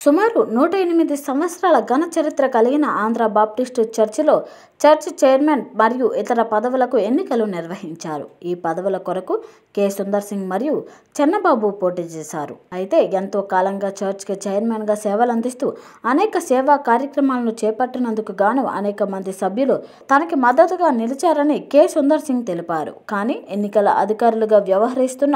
సుమారు 108 సంవత్సరాల ఘన చరిత్ర కలిగిన ఆంధ్ర బాప్టిస్టు చర్చిలో చర్చ్ చైర్మన్ మరియు ఇతర పదవులకు ఎన్నికలు నిర్వహించారు. ఈ పదవుల కొరకు కె. సుందర్ సింగ్ మరియు చెన్నబాబు పోటీ చేశారు. అయితే ఎంతో కాలంగా చర్చ్కి చైర్మన్గా సేవలందిస్తూ అనేక సేవా కార్యక్రమాలను చేపట్టినందుకు గాను అనేక మంది సభ్యులు తనకి మద్దతుగా నిలిచారని కె. సుందర్ సింగ్ తెలిపారు. కానీ ఎన్నికల అధికారులుగా వ్యవహరిస్తున్న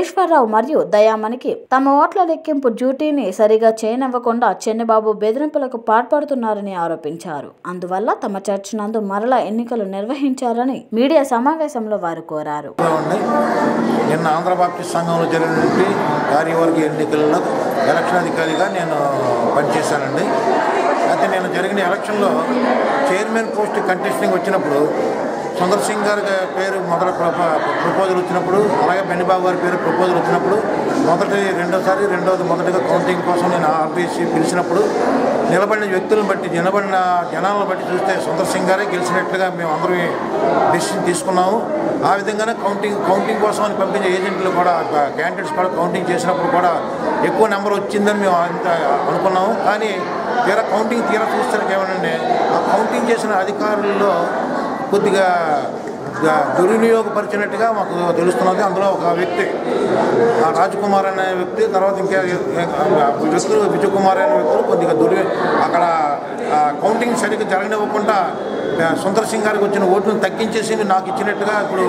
ఈశ్వరరావు మరియు దయామణికి తమ ఓట్ల లెక్కింపు డ్యూటీని సరిగా చేయనివ్వకుండా చెన్నబాబు బెదిరింపులకు పాల్పడుతున్నారని ఆరోపించారు. అందువల్ల తమ చర్చ్ నందు మరలా ఎన్నికలు నిర్వహించాలని మీడియా సమావేశంలో వారు కోరారు. నిన్న ఆంధ్ర బాప్టిస్ట్ సంఘంలో జరిగినటువంటి కార్యవర్గ ఎన్నికల్లో ఎలక్షన్ అధికారిగా నేను పనిచేశానండి. అయితే నేను జరిగిన ఎలక్షన్లో చైర్మన్ పోస్ట్ కంటెస్టింగ్ వచ్చినప్పుడు సుందర్ సింగ్ గారి పేరు మొదట ప్రపోజల్ వచ్చినప్పుడు, అలాగే బెన్నిబాబు గారి పేరు ప్రపోజల్ వచ్చినప్పుడు మొదటిగా కౌంటింగ్ కోసం నేను ఆర్టీసీ పిలిచినప్పుడు నిలబడిన వ్యక్తులను బట్టి జనాలను బట్టి చూస్తే సుందర్ సింగ్ గారే గెలిచినట్లుగా మేము అందరూ డెసిషన్ తీసుకున్నాము. ఆ విధంగానే కౌంటింగ్ కోసం అని పంపించే ఏజెంట్లు కూడా క్యాండిడేట్స్ కూడా కౌంటింగ్ చేసినప్పుడు కూడా ఎక్కువ నెంబర్ వచ్చిందని మేము అంత అనుకున్నాము. కానీ కౌంటింగ్ చూస్తే ఏమనండి, ఆ కౌంటింగ్ చేసిన అధికారుల్లో కొద్దిగా దుర్వినియోగపరిచినట్టుగా మాకు తెలుస్తున్నది. అందులో ఒక వ్యక్తి రాజ్కుమార్ అనే వ్యక్తి, తర్వాత ఇంకా వ్యక్తులు విజయ్ కుమార్ అనే వ్యక్తులు కొద్దిగా అక్కడ కౌంటింగ్ సరిగ్గా జరగనివ్వకుండా సుందర్ సింగ్ గారికి వచ్చిన ఓట్లను తగ్గించేసి నాకు ఇచ్చినట్టుగా ఇప్పుడు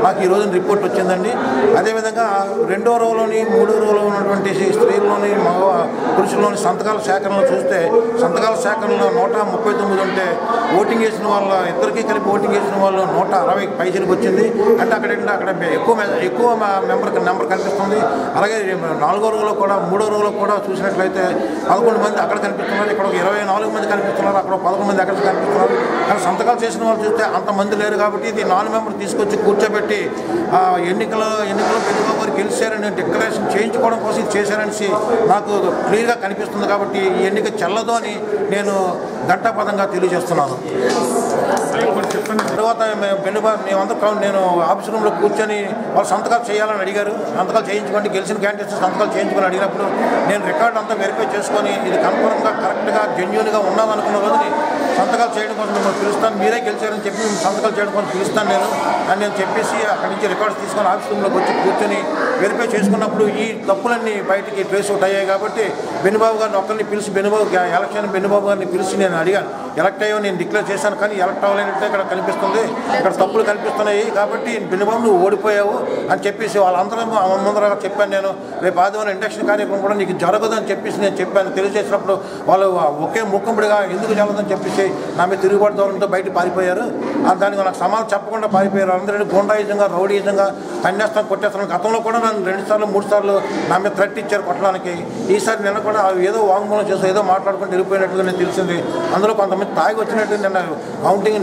నాకు ఈ రోజున రిపోర్ట్ వచ్చిందండి. అదేవిధంగా 2వ రోలోని 3వ రోలో ఉన్నటువంటి స్త్రీల్లోని పురుషుల్లోని సంతకాల సేకరణలో చూస్తే సంతకాల సేకరణలో 139 ఉంటే ఓటింగ్ వేసిన వాళ్ళ ఇద్దరికీ కలిపి ఓటింగ్ వేసిన వాళ్ళు 160 పైసలకు వచ్చింది. అంటే అక్కడ ఎక్కువ నెంబర్ కనిపిస్తుంది. అలాగే 4వ రోలో కూడా 3వ రోలో కూడా చూసినట్లయితే 11 మంది అక్కడ కనిపిస్తున్నారు, ఇక్కడ 24 మంది కనిపిస్తున్నారు, అక్కడ 11 మంది అక్కడ కనిపిస్తున్నారు. కానీ సంతకాలు చేసిన వాళ్ళు చూస్తే అంతమంది లేరు. కాబట్టి ఇది 4 మెంబర్లు తీసుకొచ్చి కూర్చోబెట్టి ఎన్నికల్లో బెన్నిబాబు గారు గెలిచారని డిక్లరేషన్ చేయించుకోవడం కోసం ఇది చేశారని నాకు క్లియర్గా కనిపిస్తుంది. కాబట్టి ఈ ఎన్నిక చెల్లదు అని నేను ఘంటాపదంగా తెలియజేస్తున్నాను. తర్వాత మేమందరం నేను ఆఫీస్ రూమ్లో కూర్చొని వాళ్ళు సంతకాలు చేయాలని అడిగారు. సంతకాలు చేయించుకోండి, గెలిచిన క్యాండిడేట్స్ సంతకాలు చేయించుకొని అడిగినప్పుడు నేను రికార్డు అంతా వెరిఫై చేసుకొని ఇది కన్ఫర్మ్గా కరెక్ట్గా జెన్యూన్గా ఉన్నదనుకున్న రోజుని సంతకాలు చేయడం కోసం మిమ్మల్ని పిలుస్తాను, మీరే గెలిచారని చెప్పి సంతకాలు చేయడం కోసం పిలుస్తాను నేను చెప్పేసి అక్కడి నుంచి రికార్డ్స్ తీసుకొని ఆఫీస్ రూమ్లోకి వచ్చి కూర్చొని వెరిఫై చేసుకున్నప్పుడు ఈ తప్పులన్నీ బయటికి ట్రేస్ అవుట్ అయ్యాయి. కాబట్టి బెన్నిబాబు గారిని ఒక్కరిని పిలిచి బెన్నిబాబు గారిని పిలిచి నేను అడిగాను, ఎలక్ట్ అయ్యో నేను డిక్లేర్ చేశాను కానీ ఎలక్ట్ అవ్వలేనట్టే ఇక్కడ కనిపిస్తుంది, ఇక్కడ తప్పులు కనిపిస్తున్నాయి, కాబట్టి బెన్నిబాబు నువ్వు ఓడిపోయావు అని చెప్పేసి వాళ్ళందరూ ముందర చెప్పాను. నేను రేపు ఆదివారం ఇండక్షన్ కార్యక్రమం కూడా నీకు జరగదు అని చెప్పేసి నేను చెప్పాను. తెలియజేసినప్పుడు వాళ్ళు ఒకే ముఖంపుడిగా ఎందుకు జరగదని చెప్పేసి నా మీద తిరుగుబాటు ధోరణితో బయట పారిపోయారు. దానికి నాకు సమాధానం చెప్పకుండా పారిపోయారు. అందరూ గుండాయుధంగా రౌడీయుధంగా కన్యాస్తం కొట్టేస్తాను. గతంలో కూడా నన్ను 2 సార్లు 3 సార్లు నా మీద థ్రెట్ ఇచ్చారు కొట్టడానికి. ఈసారి నిన్న కూడా ఏదో వాంగ్మూలం చేసి ఏదో మాట్లాడుకుంటూ వెళ్ళిపోయినట్టుగా నేను తెలిసింది. అందులో కొంతమంది తాగి వచ్చినట్టు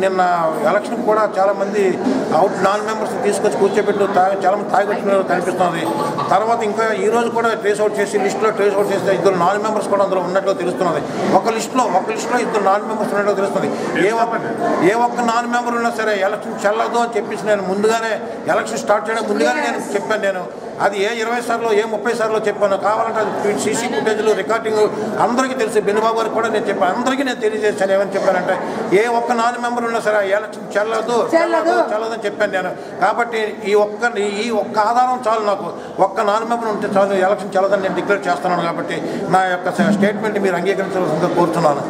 నిన్న ఎలక్షన్ కూడా చాలామంది 4 మెంబర్స్ తీసుకొచ్చి కూర్చోబెట్టు చాలామంది తాగి వచ్చిన కనిపిస్తుంది. తర్వాత ఇంకా ఈ రోజు కూడా ట్రేస్ అవుట్ చేసి లిస్టులో ట్రేస్ అవుట్ చేస్తే 4 మెంబర్స్ కూడా అందులో ఉన్నట్లు తెలుస్తున్నది. ఒక లిస్టులో 4 మెంబర్స్ ఉన్నట్లు తెలుస్తుంది. ఏ ఒక్క 4 మెంబర్ ఉన్నా సరే ఎలక్షన్ చెల్లదు అని చెప్పేసి నేను ముందుగానే ఎలక్షన్ స్టార్ట్ చేయడం ముందుగానే నేను చెప్పాను. అది ఏ 20 సార్లు ఏ 30 సార్లు చెప్పాను. కావాలంటే అది సీసీ ఫుటేజ్లు రికార్డింగ్ అందరికీ తెలుసు. బెన్నిబాబు గారికి కూడా నేను చెప్పాను, అందరికీ నేను తెలియజేశాను. ఏమని చెప్పానంటే ఏ ఒక్క 4 మెంబర్ ఉన్నా సరే ఎలక్షన్ చెల్లదని చెప్పాను నేను. కాబట్టి ఈ ఒక్క ఆధారం చాలు, నాకు ఒక్క 4 మెంబర్ ఉంటే చాలు ఎలక్షన్ చెల్లదని నేను డిక్లేర్ చేస్తున్నాను. కాబట్టి నా యొక్క స్టేట్మెంట్ మీరు అంగీకరించవలసిందిగా కోరుతున్నాను.